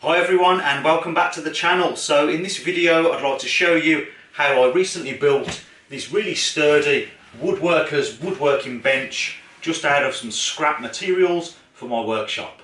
Hi everyone and welcome back to the channel. So in this video I'd like to show you how I recently built this really sturdy woodworker's woodworking bench just out of some scrap materials for my workshop.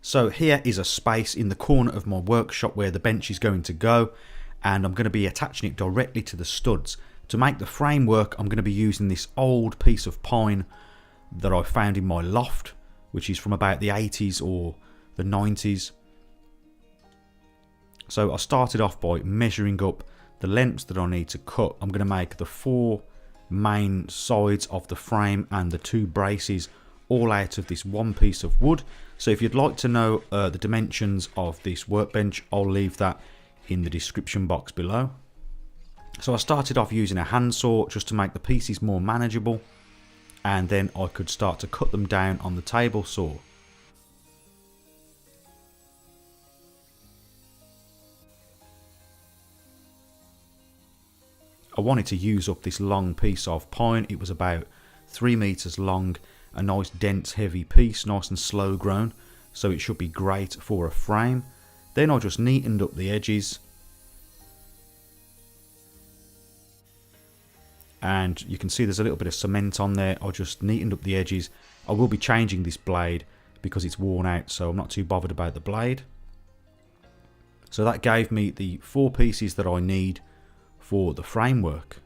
So here is a space in the corner of my workshop where the bench is going to go, and I'm going to be attaching it directly to the studs. To make the framework I'm going to be using this old piece of pine that I found in my loft, which is from about the 80s or the 90s. So I started off by measuring up the lengths that I need to cut. I'm going to make the 4 main sides of the frame and the 2 braces all out of this one piece of wood. So if you'd like to know the dimensions of this workbench, I'll leave that in the description box below. So I started off using a handsaw just to make the pieces more manageable, and then I could start to cut them down on the table saw. I wanted to use up this long piece of pine. It was about 3 meters long, a nice dense heavy piece, nice and slow grown, so it should be great for a frame. Then I just neatened up the edges, and you can see there's a little bit of cement on there. I just neatened up the edges. I will be changing this blade because it's worn out, so I'm not too bothered about the blade. So that gave me the 4 pieces that I need for the framework.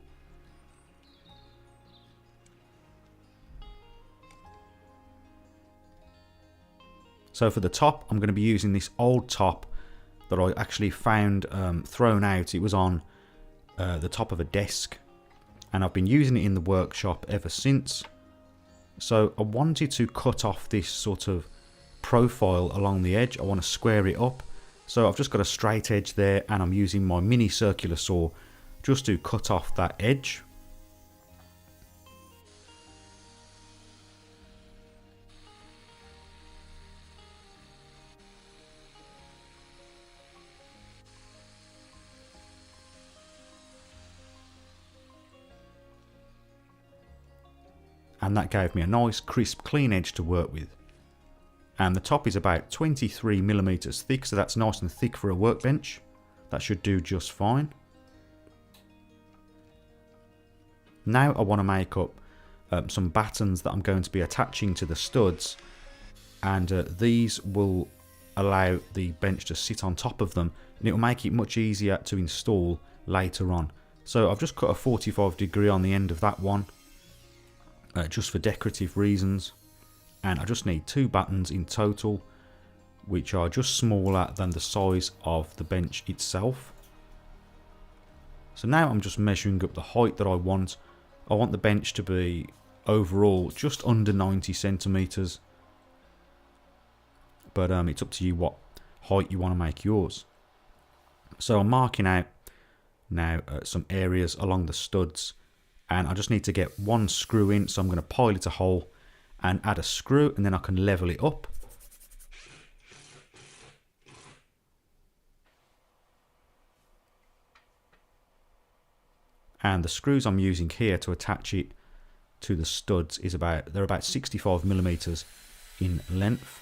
So for the top, I'm going to be using this old top that I actually found thrown out. It was on the top of a desk, and I've been using it in the workshop ever since. So I wanted to cut off this sort of profile along the edge. I want to square it up. So I've just got a straight edge there, and I'm using my mini circular saw just to cut off that edge. And that gave me a nice crisp clean edge to work with. And the top is about 23 millimeters thick, so that's nice and thick for a workbench. That should do just fine. Now I want to make up some battens that I'm going to be attaching to the studs, and these will allow the bench to sit on top of them, and it will make it much easier to install later on. So I've just cut a 45° on the end of that one, just for decorative reasons, and I just need 2 battens in total, which are just smaller than the size of the bench itself. So now I'm just measuring up the height that I want. I want the bench to be overall just under 90 centimeters, but it's up to you what height you want to make yours. So I'm marking out now some areas along the studs, and I just need to get 1 screw in, so I'm going to pilot a hole and add a screw, and then I can level it up. And the screws I'm using here to attach it to the studs is they're about 65 millimeters in length.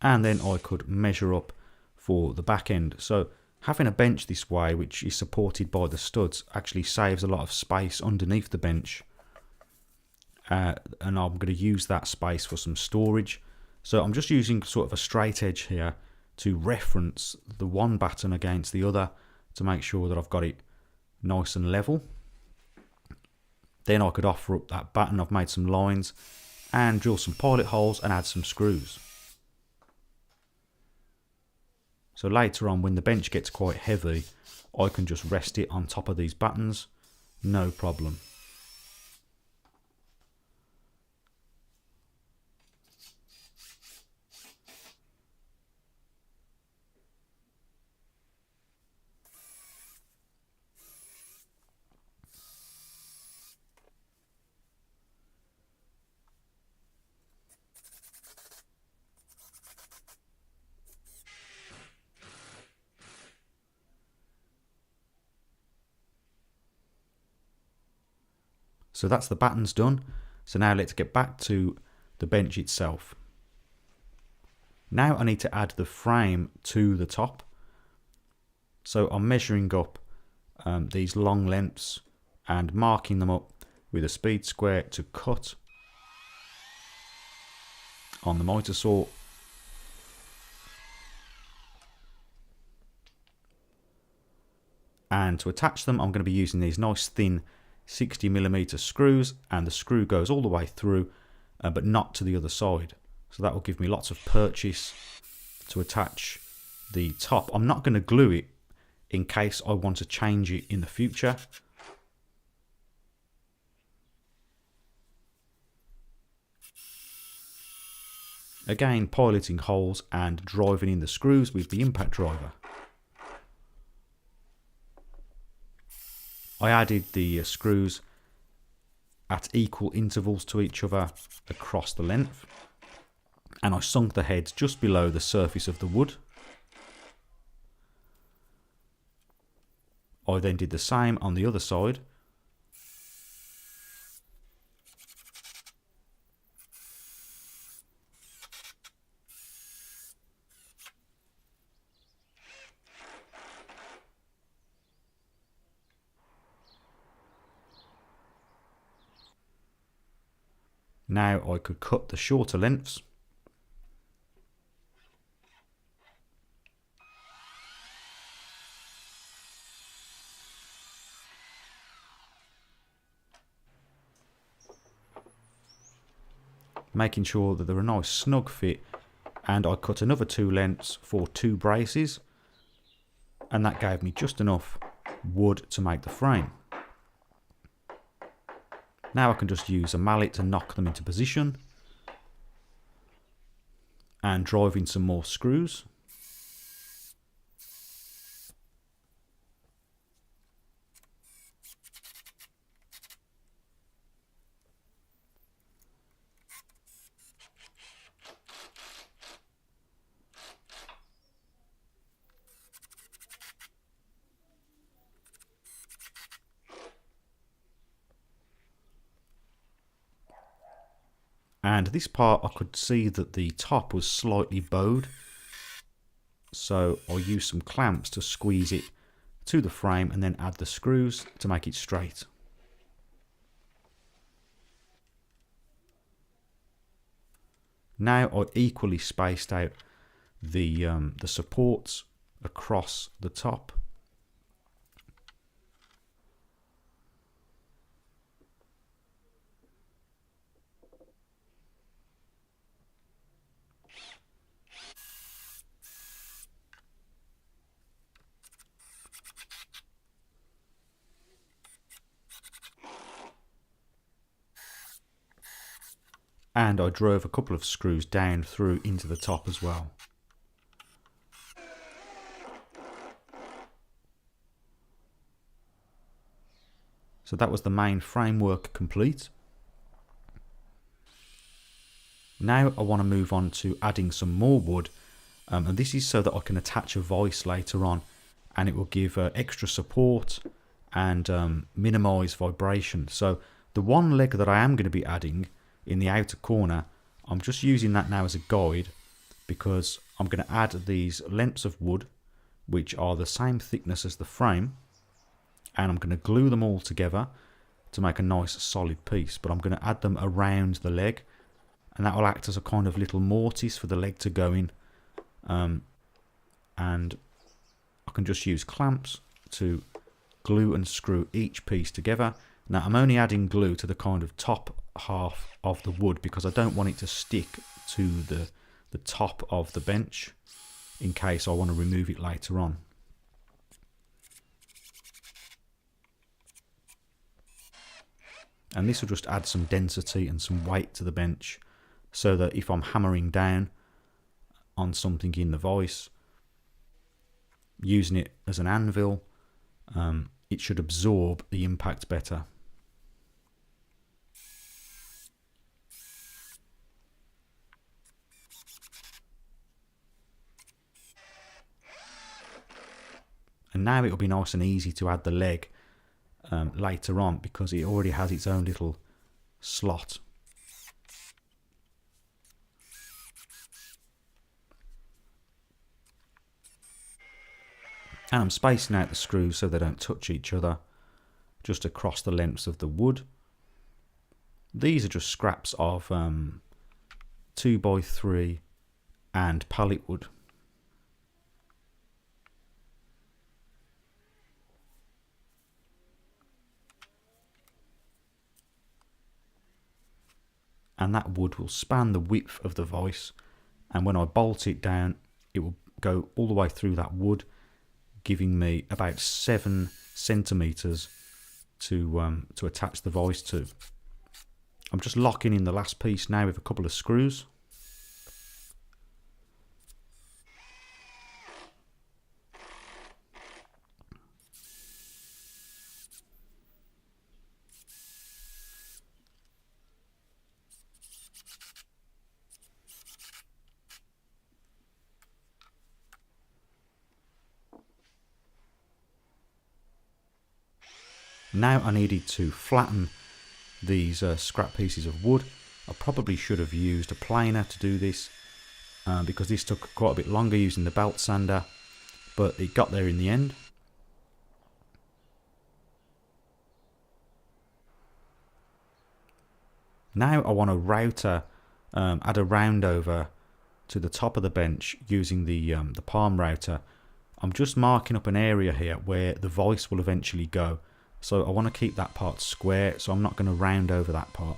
And then I could measure up for the back end. So having a bench this way, which is supported by the studs, actually saves a lot of space underneath the bench, and I'm going to use that space for some storage. So I'm just using sort of a straight edge here to reference the one batten against the other to make sure that I've got it nice and level. Then I could offer up that batten. I've made some lines and drill some pilot holes and add some screws. So later on, when the bench gets quite heavy, I can just rest it on top of these battens, no problem. So that's the battens done. So now let's get back to the bench itself. Now I need to add the frame to the top. So I'm measuring up these long lengths and marking them up with a speed square to cut on the miter saw. And to attach them, I'm going to be using these nice thin 60mm screws, and the screw goes all the way through, but not to the other side. So that will give me lots of purchase to attach the top. I'm not going to glue it in case I want to change it in the future. Again, piloting holes and driving in the screws with the impact driver. I added the screws at equal intervals to each other across the length, and I sunk the heads just below the surface of the wood. I then did the same on the other side. Now I could cut the shorter lengths. Making sure that they're a nice snug fit, and I cut another 2 lengths for 2 braces, and that gave me just enough wood to make the frame. Now I can just use a mallet to knock them into position and drive in some more screws. And this part, I could see that the top was slightly bowed, so I'll use some clamps to squeeze it to the frame and then add the screws to make it straight. Now I equally spaced out the supports across the top. And I drove a couple of screws down through into the top as well. So that was the main framework complete. Now I want to move on to adding some more wood, and this is so that I can attach a vise later on, and it will give extra support and minimize vibration. So the one leg that I am going to be adding in the outer corner, I'm just using that now as a guide, because I'm going to add these lengths of wood which are the same thickness as the frame, and I'm going to glue them all together to make a nice solid piece. But I'm going to add them around the leg, and that will act as a kind of little mortise for the leg to go in, and I can just use clamps to glue and screw each piece together. Now I'm only adding glue to the kind of top half of the wood because I don't want it to stick to the top of the bench in case I want to remove it later on. And this will just add some density and some weight to the bench, so that if I'm hammering down on something in the vise, using it as an anvil, it should absorb the impact better. And now it will be nice and easy to add the leg later on, because it already has its own little slot. And I'm spacing out the screws so they don't touch each other, just across the lengths of the wood. These are just scraps of 2x3 and pallet wood. And that wood will span the width of the vise, and when I bolt it down, it will go all the way through that wood, giving me about 7 centimeters to attach the vise to. I'm just locking in the last piece now with a couple of screws. Now I needed to flatten these scrap pieces of wood. I probably should have used a planer to do this, because this took quite a bit longer using the belt sander, but it got there in the end. Now I want to add a round over to the top of the bench using the palm router. I'm just marking up an area here where the vise will eventually go. So I want to keep that part square, so I'm not going to round over that part.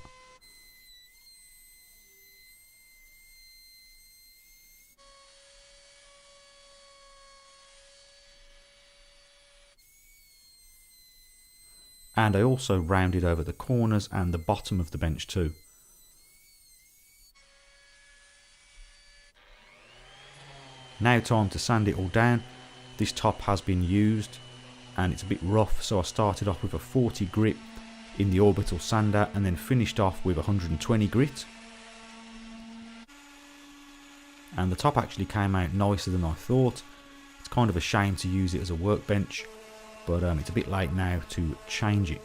And I also rounded over the corners and the bottom of the bench too. Now time to sand it all down. This top has been used and it's a bit rough, so I started off with a 40 grit in the orbital sander and then finished off with 120 grit. And the top actually came out nicer than I thought. It's kind of a shame to use it as a workbench, but it's a bit late now to change it.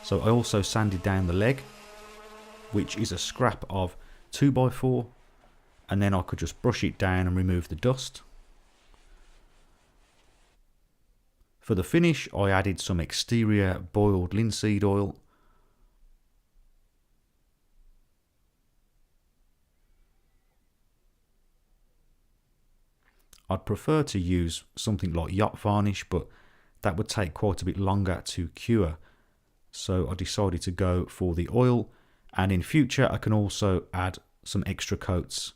So I also sanded down the leg, which is a scrap of 2x4, and then I could just brush it down and remove the dust. For the finish, I added some exterior boiled linseed oil. I'd prefer to use something like yacht varnish, but that would take quite a bit longer to cure. So I decided to go for the oil, and in future I can also add some extra coats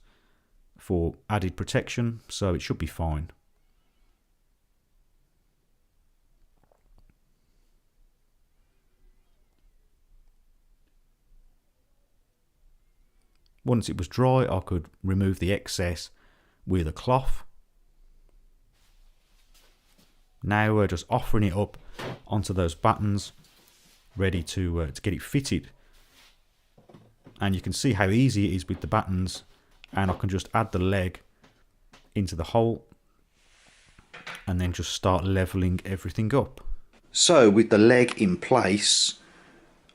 for added protection, so it should be fine. Once it was dry, I could remove the excess with a cloth. Now we're just offering it up onto those battens, ready to get it fitted. And you can see how easy it is with the battens, and I can just add the leg into the hole and then just start leveling everything up. So with the leg in place,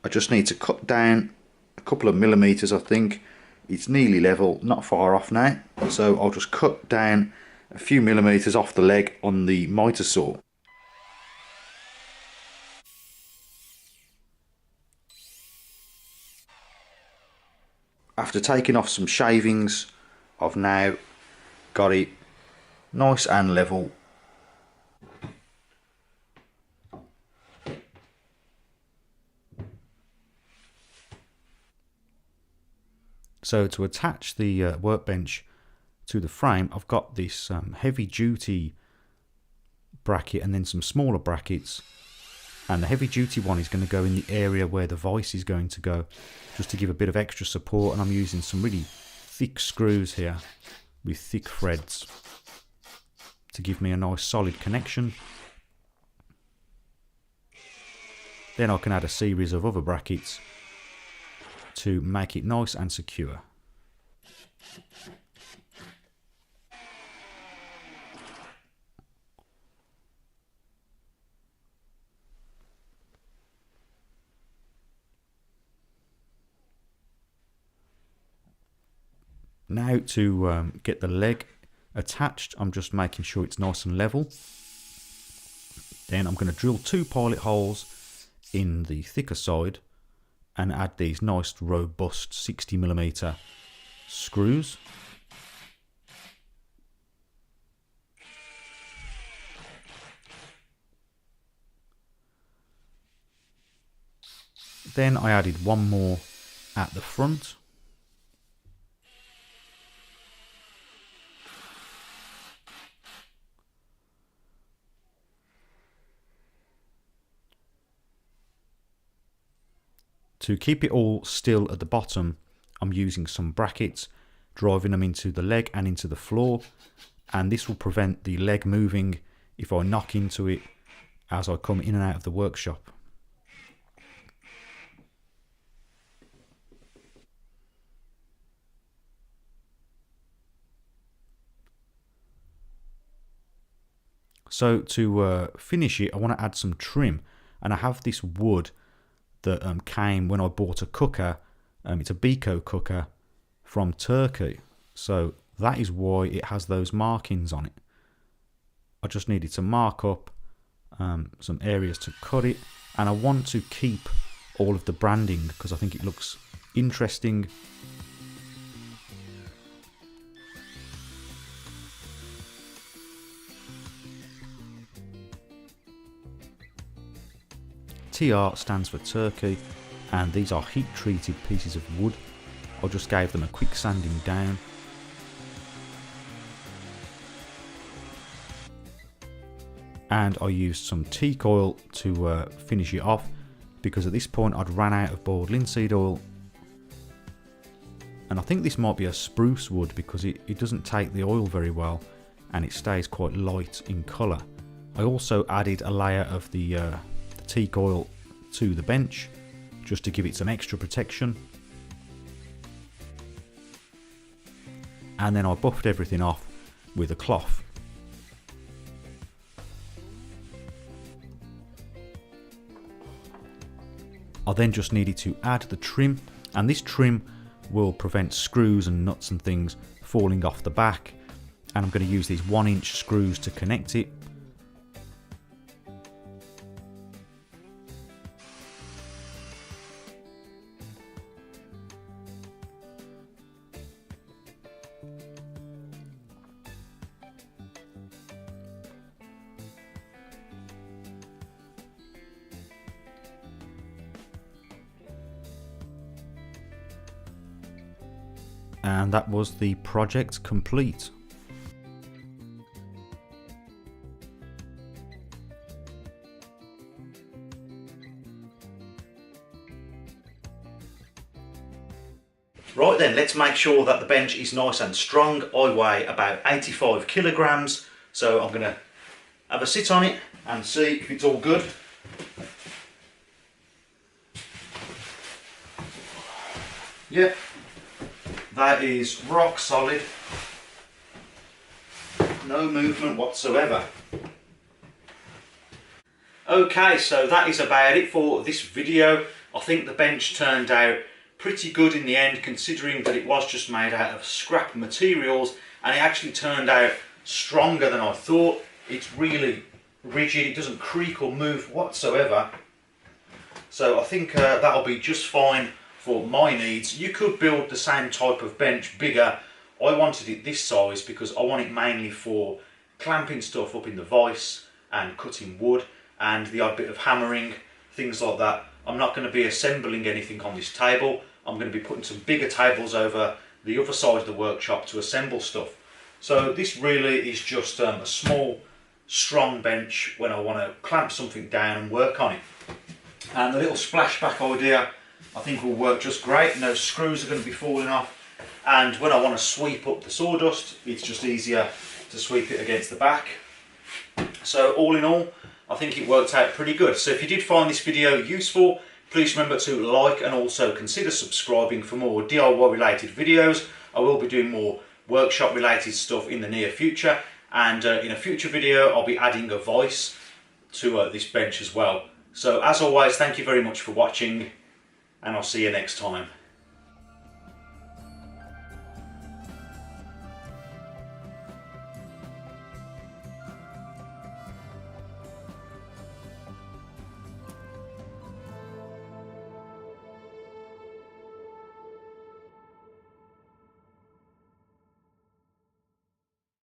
I just need to cut down a couple of millimeters. I think it's nearly level, not far off now, so I'll just cut down a few millimeters off the leg on the miter saw. After taking off some shavings, I've now got it nice and level. So to attach the workbench to the frame, I've got this heavy duty bracket and then some smaller brackets, and the heavy duty one is going to go in the area where the vise is going to go, just to give a bit of extra support. And I'm using some really thick screws here with thick threads to give me a nice solid connection. Then I can add a series of other brackets to make it nice and secure. Now to get the leg attached, I'm just making sure it's nice and level. Then I'm going to drill 2 pilot holes in the thicker side and add these nice robust 60mm screws. Then I added 1 more at the front. To keep it all still at the bottom, I'm using some brackets, driving them into the leg and into the floor, and this will prevent the leg moving if I knock into it as I come in and out of the workshop. So to finish it, I want to add some trim, and I have this wood that came when I bought a cooker. It's a Beko cooker from Turkey, so that is why it has those markings on it. I just needed to mark up some areas to cut it, and I want to keep all of the branding because I think it looks interesting. TR stands for Turkey, and these are heat treated pieces of wood. I just gave them a quick sanding down. And I used some teak oil to finish it off, because at this point I'd ran out of boiled linseed oil. And I think this might be a spruce wood because it doesn't take the oil very well and it stays quite light in colour. I also added a layer of the teak oil to the bench just to give it some extra protection, and then I buffed everything off with a cloth. I then just needed to add the trim, and this trim will prevent screws and nuts and things falling off the back, and I'm going to use these 1-inch screws to connect it. And that was the project complete. Right then, let's make sure that the bench is nice and strong. I weigh about 85 kilograms, so I'm going to have a sit on it and see if it's all good. Yeah. That is rock solid, no movement whatsoever. Okay, so that is about it for this video. I think the bench turned out pretty good in the end, considering that it was just made out of scrap materials, and it actually turned out stronger than I thought. It's really rigid, it doesn't creak or move whatsoever. So I think that'll be just fine for my needs. You could build the same type of bench bigger. I wanted it this size because I want it mainly for clamping stuff up in the vise and cutting wood and the odd bit of hammering, things like that. I'm not going to be assembling anything on this table. I'm going to be putting some bigger tables over the other side of the workshop to assemble stuff. So this really is just a small, strong bench when I want to clamp something down and work on it. And the little splashback idea I think will work just great. No screws are going to be falling off, and when I want to sweep up the sawdust, it's just easier to sweep it against the back. So all in all, I think it worked out pretty good. So if you did find this video useful, please remember to like and also consider subscribing for more DIY related videos. I will be doing more workshop related stuff in the near future, and in a future video I'll be adding a vise to this bench as well. So as always, thank you very much for watching, and I'll see you next time.